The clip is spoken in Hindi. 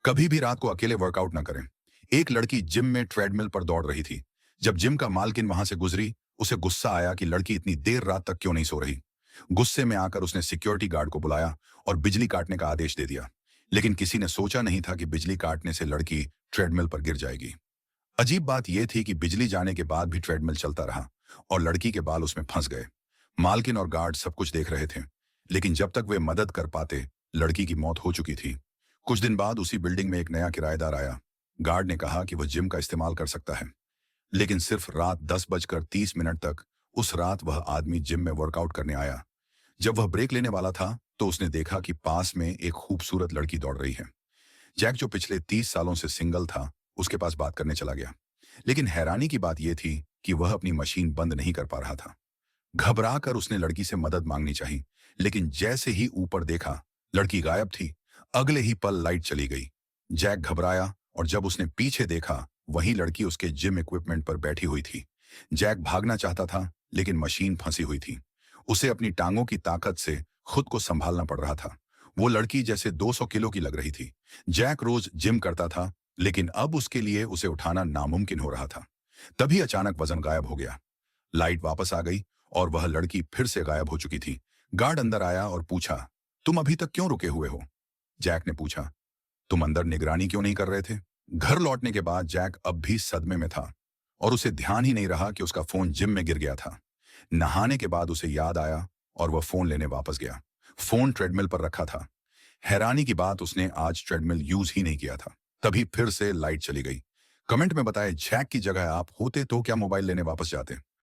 कभी भी रात को अकेले वर्कआउट ना करें। एक लड़की जिम में ट्रेडमिल पर दौड़ रही थी। जब जिम का मालकिन वहां से गुजरी, उसे गुस्सा आया कि लड़की इतनी देर रात तक क्यों नहीं सो रही। गुस्से में आकर उसने सिक्योरिटी गार्ड को बुलाया और बिजली काटने का आदेश दे दिया। लेकिन किसी ने सोचा नहीं था कि बिजली काटने से लड़की ट्रेडमिल पर गिर जाएगी। अजीब बात यह थी कि बिजली जाने के बाद भी ट्रेडमिल चलता रहा और लड़की के बाल उसमें फंस गए। मालकिन और गार्ड सब कुछ देख रहे थे, लेकिन जब तक वे मदद कर पाते, लड़की की मौत हो चुकी थी। कुछ दिन बाद उसी बिल्डिंग में एक नया किराएदार आया। गार्ड ने कहा कि वह जिम का इस्तेमाल कर सकता है, लेकिन सिर्फ रात 10:30 तक। उस रात वह आदमी जिम में वर्कआउट करने आया। जब वह ब्रेक लेने वाला था, तो उसने देखा कि पास में एक खूबसूरत लड़की दौड़ रही है। जैक, जो पिछले 30 सालों से सिंगल था, उसके पास बात करने चला गया। लेकिन हैरानी की बात यह थी कि वह अपनी मशीन बंद नहीं कर पा रहा था। घबराकर उसने लड़की से मदद मांगनी चाहिए, लेकिन जैसे ही ऊपर देखा, लड़की गायब थी। अगले ही पल लाइट चली गई। जैक घबराया और जब उसने पीछे देखा, वही लड़की उसके जिम इक्विपमेंट पर बैठी हुई थी। जैक भागना चाहता था, लेकिन मशीन फंसी हुई थी। उसे अपनी टांगों की ताकत से खुद को संभालना पड़ रहा था। वो लड़की जैसे 200 किलो की लग रही थी। जैक रोज जिम करता था, लेकिन अब उसके लिए उसे उठाना नामुमकिन हो रहा था। तभी अचानक वजन गायब हो गया। लाइट वापस आ गई और वह लड़की फिर से गायब हो चुकी थी। गार्ड अंदर आया और पूछा, तुम अभी तक क्यों रुके हुए हो? जैक ने पूछा, तुम अंदर निगरानी क्यों नहीं कर रहे थे? घर लौटने के बाद जैक अब भी सदमे में था और उसे ध्यान ही नहीं रहा कि उसका फोन जिम में गिर गया था। नहाने के बाद उसे याद आया और वह फोन लेने वापस गया। फोन ट्रेडमिल पर रखा था। हैरानी की बात, उसने आज ट्रेडमिल यूज ही नहीं किया था। तभी फिर से लाइट चली गई। कमेंट में बताएं, जैक की जगह आप होते तो क्या मोबाइल लेने वापस जाते?